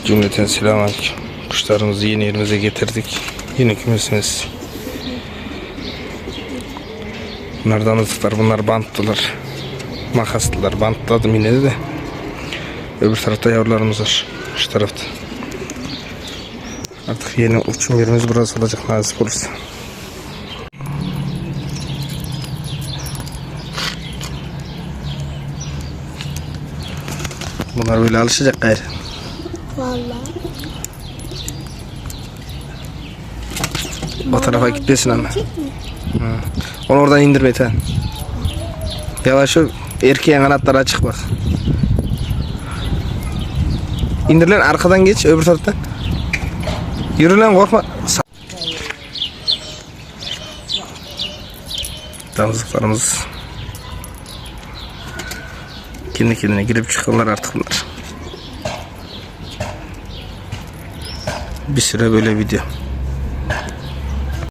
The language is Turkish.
Cümleten selamünaleyküm. Kuşlarımızı yeni yerimize getirdik. Yeni kümesimiz. Bunlar damızlıklar, bunlar bantlılar. Makaslılar, bantladım yine de. Öbür tarafta yavrularımız var. Şu tarafta. Artık yeni uçum yerimiz burası olacak nasip olursa. Bunlar böyle alışacak gayrı. Vallahi. O tarafa gitmesin ama. Onu oradan indirme sen. Yavaş ol. Erkeğin kanatları açık bak. İndir lan, arkadan geç öbür taraftan. Yürü lan, korkma. Damızlıklarımız kendi kendine girip çıkıyorlar artık bunlar. Bir süre böyle video.